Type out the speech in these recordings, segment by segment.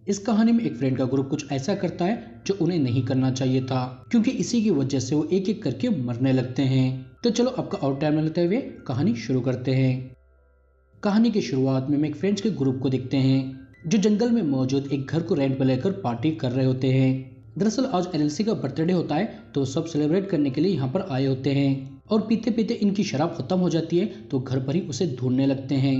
इस कहानी में एक फ्रेंड का ग्रुप कुछ ऐसा करता है जो उन्हें नहीं करना चाहिए था, क्योंकि इसी की वजह से वो एक एक करके मरने लगते हैं। तो चलो आपका और टाइम न लेते हुए कहानी शुरू करते हैं। कहानी की शुरुआत में हम एक फ्रेंड्स के ग्रुप को देखते हैं जो जंगल में मौजूद एक घर को रेंट पर लेकर पार्टी कर रहे होते हैं। दरअसल आज एलएलसी का बर्थडे होता है, तो सब सेलिब्रेट करने के लिए यहाँ पर आए होते हैं और पीते पीते इनकी शराब खत्म हो जाती है तो घर पर ही उसे ढूंढने लगते हैं।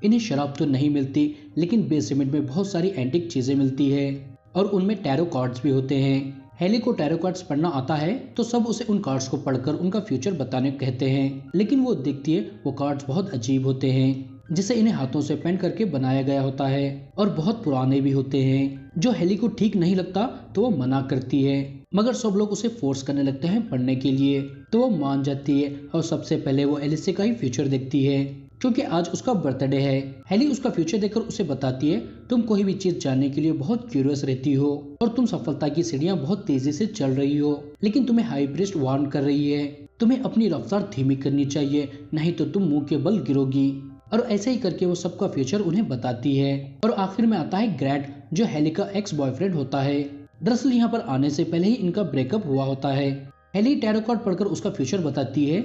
इन्हें शराब तो नहीं मिलती, लेकिन बेसमेंट में बहुत सारी एंटिक चीजें मिलती है और उनमें टैरो कार्ड्स भी होते हैं। हेली को टैरो कार्ड्स पढ़ना आता है तो सब उसे उन कार्ड्स को पढ़कर उनका फ्यूचर बताने को कहते हैं, लेकिन वो देखती है वो कार्ड्स बहुत अजीब होते हैं जिसे इन्हें हाथों से पेंट करके बनाया गया होता है और बहुत पुराने भी होते हैं। जो हेली को ठीक नहीं लगता तो वो मना करती है, मगर सब लोग उसे फोर्स करने लगते हैं पढ़ने के लिए, तो वो मान जाती है और सबसे पहले वो एलिसे का ही फ्यूचर देखती है क्योंकि आज उसका बर्थडे है। हेली उसका फ्यूचर देखकर उसे बताती है, तुम कोई भी चीज जानने के लिए बहुत क्यूरियस रहती हो और तुम सफलता की सीढ़ियां बहुत तेजी से चल रही हो, लेकिन तुम्हें हाई प्रीस्ट वार्न कर रही है तुम्हें अपनी रफ्तार धीमी करनी चाहिए, नहीं तो तुम मुंह के बल गिरोगी। और ऐसे ही करके वो सबका फ्यूचर उन्हें बताती है। और आखिर में आता है ग्रैंट, जो हेली का एक्स बॉयफ्रेंड होता है। दरअसल यहाँ पर आने से पहले ही इनका ब्रेकअप हुआ होता है। हेली टैरो कार्ड पढ़कर उसका फ्यूचर बताती है,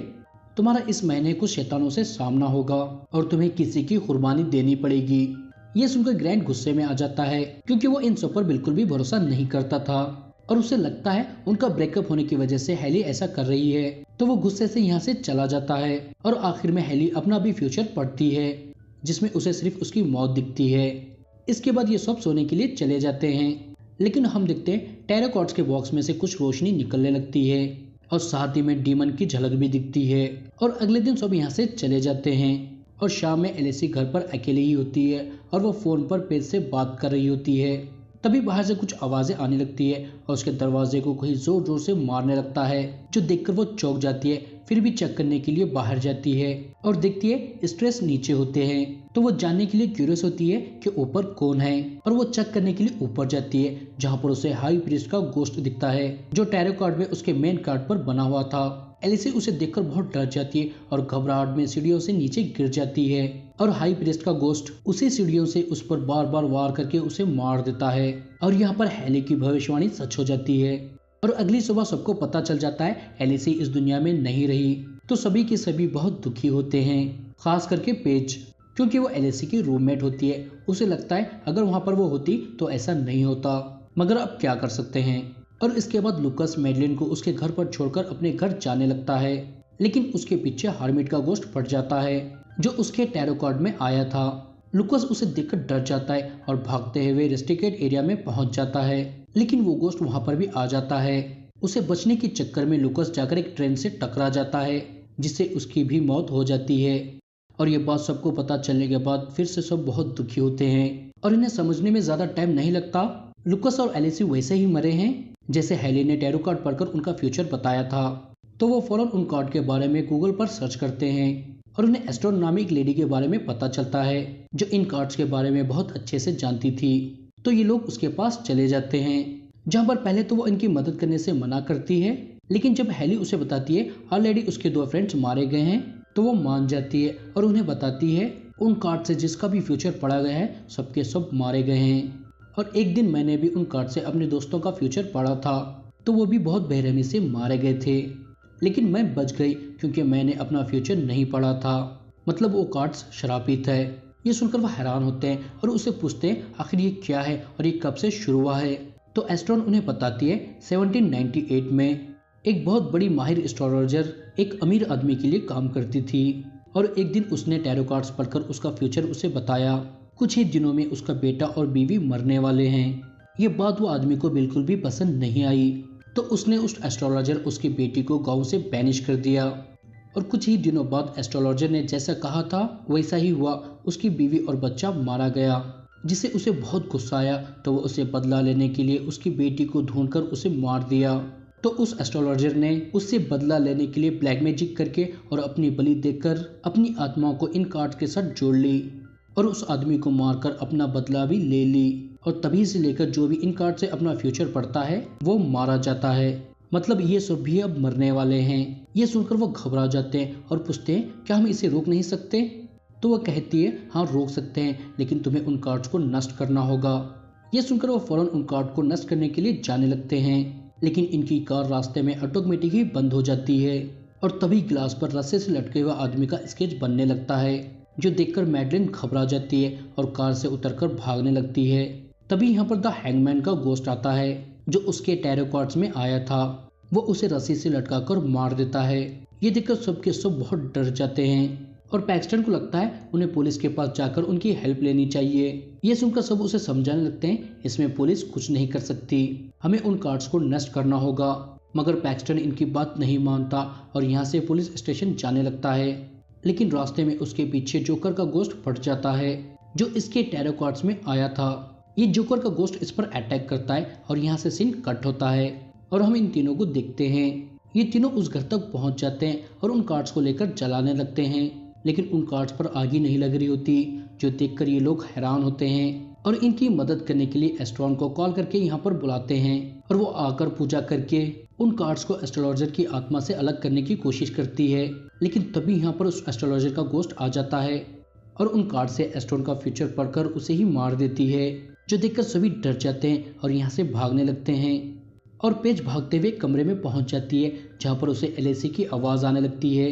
तुम्हारा इस महीने कुछ शैतानों से सामना होगा और तुम्हें किसी की कुर्बानी देनी पड़ेगी। ये सुनकर ग्रैंट गुस्से में आ जाता है क्योंकि वो इन सब पर बिल्कुल भी भरोसा नहीं करता था और उसे लगता है उनका ब्रेकअप होने की वजह से हेली ऐसा कर रही है, तो वो गुस्से से यहाँ से चला जाता है। और आखिर में हेली अपना भी फ्यूचर पढ़ती है जिसमें उसे सिर्फ उसकी मौत दिखती है। इसके बाद ये सब सोने के लिए चले जाते हैं, लेकिन हम देखते हैं टैरो कार्ड्स के बॉक्स में से कुछ रोशनी निकलने लगती है और साथ ही में डीमन की झलक भी दिखती है। और अगले दिन सब यहाँ से चले जाते हैं और शाम में एलिसी घर पर अकेली ही होती है और वो फोन पर पेज से बात कर रही होती है। तभी बाहर से कुछ आवाजें आने लगती है और उसके दरवाजे को कोई जोर जोर से मारने लगता है, जो देखकर वो चौंक जाती है। फिर भी चेक करने के लिए बाहर जाती है और देखती है स्ट्रेस नीचे होते हैं, तो वो जानने के लिए क्यूरियस होती है कि ऊपर कौन है और वो चेक करने के लिए ऊपर जाती है जहाँ पर उसे हाई प्रीस्ट का गोश्त दिखता है जो टैरो कार्ड में उसके मेन कार्ड पर बना हुआ था। एलिसी उसे देखकर बहुत डर जाती है और घबराहट में सीढ़ियों से नीचे गिर जाती है और हाई प्रीस्ट का गोश्त उसी सीढ़ियों से उस पर बार बार वार करके उसे मार देता है। और यहाँ पर हेली की भविष्यवाणी सच हो जाती है और अगली सुबह सबको पता चल जाता है एलिसी इस दुनिया में नहीं रही, तो सभी के सभी बहुत दुखी होते हैं, खास करके पेज, क्योंकि वो एलिसी की रूममेट होती है। उसे लगता है अगर वहाँ पर वो होती तो ऐसा नहीं होता, मगर अब क्या कर सकते हैं। और इसके बाद लुकस मैडलिन को उसके घर पर छोड़कर अपने घर जाने लगता है, लेकिन उसके पीछे हार्मिट का गोश्त फट जाता है जो उसके टैरो कार्ड में आया था। लुकस उसे देखकर डर जाता है और भागते हुए रेस्ट्रिकेटेड एरिया में पहुंच जाता है, लेकिन वो गोश्त वहां पर भी आ जाता है। उसे बचने के चक्कर में लुकस जाकर एक ट्रेन से टकरा जाता है जिससे उसकी भी मौत हो जाती है। और ये बात सबको पता चलने के बाद फिर से सब बहुत दुखी होते हैं और इन्हें समझने में ज्यादा टाइम नहीं लगता। लुकस और एलिसी वैसे ही मरे हैं जैसे हेली ने टैरो कार्ड पढ़कर उनका फ्यूचर बताया था, तो वो फौरन उन कार्ड के बारे में गूगल पर सर्च करते हैं और उन्हें एस्ट्रोन नामी एक लेडी के बारे में पता चलता है जो इन कार्ड्स के बारे में बहुत अच्छे से जानती थी। तो ये लोग उसके पास चले जाते हैं, जहाँ पर पहले तो वो इनकी मदद करने से मना करती है, लेकिन जब हेली उसे बताती है ऑलरेडी उसके 2 फ्रेंड्स मारे गए हैं, तो वो मान जाती है और उन्हें बताती है उन कार्ड से जिसका भी फ्यूचर पढ़ा गया है सबके सब मारे गए हैं। और एक दिन मैंने भी उन कार्ड से अपने दोस्तों का फ्यूचर पढ़ा था, तो वो भी बहुत बेरहमी से मारे गए थे, लेकिन मैं बच गई क्योंकि मैंने अपना फ्यूचर नहीं पढ़ा था। मतलब वो कार्ड्स श्रापित है। ये सुनकर वो हैरान होते हैं और उसे पूछते हैं आखिर ये क्या है और ये कब से शुरू हुआ है। तो एस्ट्रोन उन्हें बताती है 1798 में एक बहुत बड़ी माहिर एस्ट्रोलॉजर एक अमीर आदमी के लिए काम करती थी और एक दिन उसने टैरो कार्ड्स पढ़कर उसका फ्यूचर उसे बताया। कुछ ही दिनों में उसका बेटा और बीवी मरने वाले हैं। ये बात वो आदमी को बिल्कुल भी पसंद नहीं आई, तो उसने उस एस्ट्रोलॉजर उसकी बेटी को गांव से बैनिश कर दिया। और कुछ ही दिनों बाद एस्ट्रोलॉजर ने जैसा कहा था वैसा ही हुआ, उसकी बीवी और बच्चा मारा गया, जिससे उसे बहुत गुस्सा आया, तो वो उसे बदला लेने के लिए उसकी बेटी को ढूंढकर उसे मार दिया। तो उस एस्ट्रोलॉजर ने उससे बदला लेने के लिए ब्लैक मैजिक करके और अपनी बलि देकर अपनी आत्माओं को इन कार्ड के साथ जोड़ ली और उस आदमी को मारकर अपना बदला भी ले ली। और तभी से लेकर जो भी इन कार्ड से अपना फ्यूचर पढ़ता है वो मारा जाता है। मतलब ये सब भी अब मरने वाले हैं। ये सुनकर वो घबरा जाते हैं और पूछते हैं क्या हम इसे रोक नहीं सकते। तो वह कहती है हाँ रोक सकते हैं, लेकिन तुम्हें उन कार्ड्स को नष्ट करना होगा। ये सुनकर वो फौरन उन कार्ड को नष्ट करने के लिए जाने लगते हैं, लेकिन इनकी कार रास्ते में ऑटोमेटिक ही बंद हो जाती है और तभी ग्लास पर रस्से से लटके हुए आदमी का स्केच बनने लगता है, जो देखकर मैडलिन घबरा जाती है और कार से उतरकर भागने लगती है। तभी यहाँ पर द हैंगमैन का गोस्ट आता है, जो उसके टैरो कार्ड्स में आया था। वो उसे रस्सी से लटकाकर मार देता है। ये देखकर सबके सब बहुत डर जाते हैं और पैक्सटन को लगता है उन्हें पुलिस के पास जाकर उनकी हेल्प लेनी चाहिए। ये सुनकर सब उसे समझाने लगते हैं, इसमें पुलिस कुछ नहीं कर सकती, हमें उन कार्ड्स को नष्ट करना होगा। मगर पैक्सटन इनकी बात नहीं मानता और यहाँ से पुलिस स्टेशन जाने लगता है। लेकिन रास्ते में उसके पीछे जोकर का गोस्ट फट जाता है, जो इसके टैरो कार्ड्स में आया था। ये जोकर का गोस्ट इस पर अटैक करता है और यहाँ से सीन कट होता है और हम इन तीनों को देखते हैं। ये तीनों उस घर तक पहुंच जाते हैं और उन कार्ड्स को लेकर जलाने लगते हैं, लेकिन उन कार्ड्स पर आग ही नहीं लग रही होती, जो देखकर ये लोग हैरान होते हैं और इनकी मदद करने के लिए एस्ट्रॉन को कॉल करके यहाँ पर बुलाते हैं और वो आकर पूजा करके उन कार्ड्स को एस्ट्रोलॉजर की आत्मा से अलग करने की कोशिश करती है। लेकिन तभी यहाँ पर उस एस्ट्रोलॉजर का गोस्ट आ जाता है और उन कार्ड से एस्ट्रॉन का फ्यूचर पढ़कर उसे ही मार देती है, जो देखकर सभी डर जाते हैं और यहाँ से भागने लगते हैं। और पेज भागते हुए कमरे में पहुंच जाती है, जहाँ पर उसे एलएसी की आवाज आने लगती है,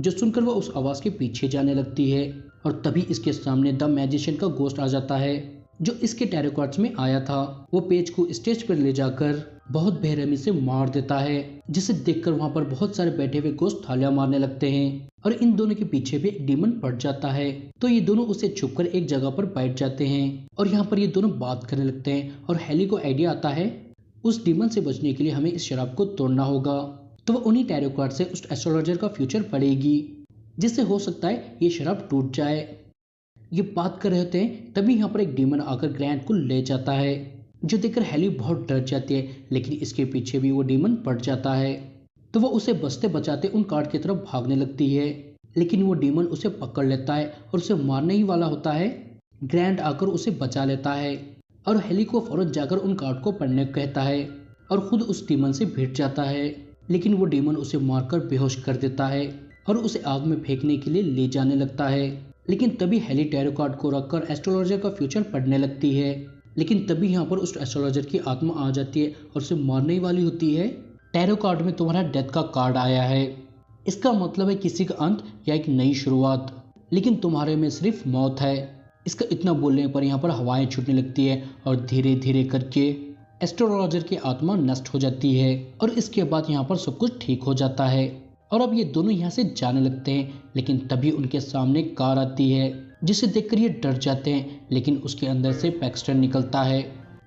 जो सुनकर वो उस आवाज के पीछे जाने लगती है और तभी इसके सामने द मैजिशियन का गोस्ट आ जाता है, जो इसके टैरो कार्ड्स में आया था। वो पेज को स्टेज पर ले जाकर बहुत बेरहमी से मार देता है, जिसे देखकर वहां पर बहुत सारे बैठे हुए गोस्ट थालियां मारने लगते हैं और इन दोनों के पीछे भी एक डीमन पड़ जाता है। तो ये दोनों उसे छुपकर एक जगह पर बैठ जाते हैं और यहाँ पर ये दोनों बात करने लगते हैं और हेली को आइडिया आता है उस डीमन से बचने के लिए हमें इस शराब को तोड़ना होगा। तो वो उन्हीं टैरो कार्ड से उस एस्ट्रोलॉजर का फ्यूचर पढ़ेगी, जिससे हो सकता है ये शराब टूट जाए। ये बात कर रहे होते हैं, तभी यहाँ पर एक डीमन आकर ग्रैंड को ले जाता है, जो देखकर हेली बहुत डर जाती है, लेकिन इसके पीछे भी वो डीमन पड़ जाता है। तो वो उसे बचते बचाते उन कार्ड की तरफ भागने लगती है, लेकिन वो डीमन उसे पकड़ लेता है और उसे मारने ही वाला होता है। ग्रैंड आकर उसे बचा लेता है और हेली को फौरन जाकर उन कार्ड को पढ़ने को कहता है और खुद उस डीमन से भिड़ जाता है, लेकिन वो डीमन उसे मारकर बेहोश कर देता है और उसे आग में फेंकने के लिए ले जाने लगता है। लेकिन तभी हेली टैरो कार्ड को रखकर एस्ट्रोलॉजर का फ्यूचर पढ़ने लगती है, लेकिन तभी यहाँ पर उस एस्ट्रोलॉजर की आत्मा आ जाती है और उसे मारने ही वाली होती है। टैरो कार्ड में तुम्हारा डेथ का कार्ड आया है, इसका मतलब है किसी का अंत या एक नई शुरुआत, लेकिन तुम्हारे में सिर्फ मौत है। इसका इतना बोलने पर यहाँ पर हवाएं छूटने लगती है और धीरे धीरे करके एस्ट्रोलॉजर की आत्मा नष्ट हो जाती है और इसके बाद यहाँ पर सब कुछ ठीक हो जाता है और अब ये दोनों यहाँ से जाने लगते हैं। लेकिन तभी उनके सामने कार आती है, जिसे देखकर ये डर जाते हैं, लेकिन उसके अंदर से पैक्सटन निकलता है।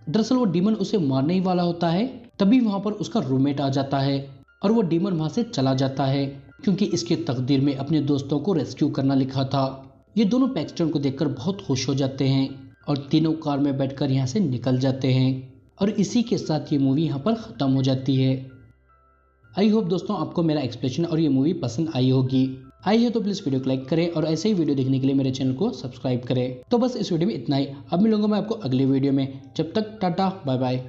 दरअसल वो डीमन उसे मारने ही वाला होता है। तभी वहाँ पर उसका रूममेट आ जाता है और वो डीमन वहाँ से चला जाता है, क्योंकि इसके तकदीर में अपने दोस्तों को रेस्क्यू करना लिखा था। ये दोनों पैक्सटन को देखकर बहुत खुश हो जाते हैं और तीनों कार में बैठकर यहाँ से निकल जाते हैं और इसी के साथ ये मूवी यहाँ पर ख़त्म हो जाती है। आई होप दोस्तों आपको मेरा एक्सप्लेनेशन और ये मूवी पसंद आई होगी। आई है तो प्लीज़ वीडियो को लाइक करें और ऐसे ही वीडियो देखने के लिए मेरे चैनल को सब्सक्राइब करें। तो बस इस वीडियो में इतना ही, अब मिलूंगा मैं आपको अगले वीडियो में। जब तक टाटा बाय बाय।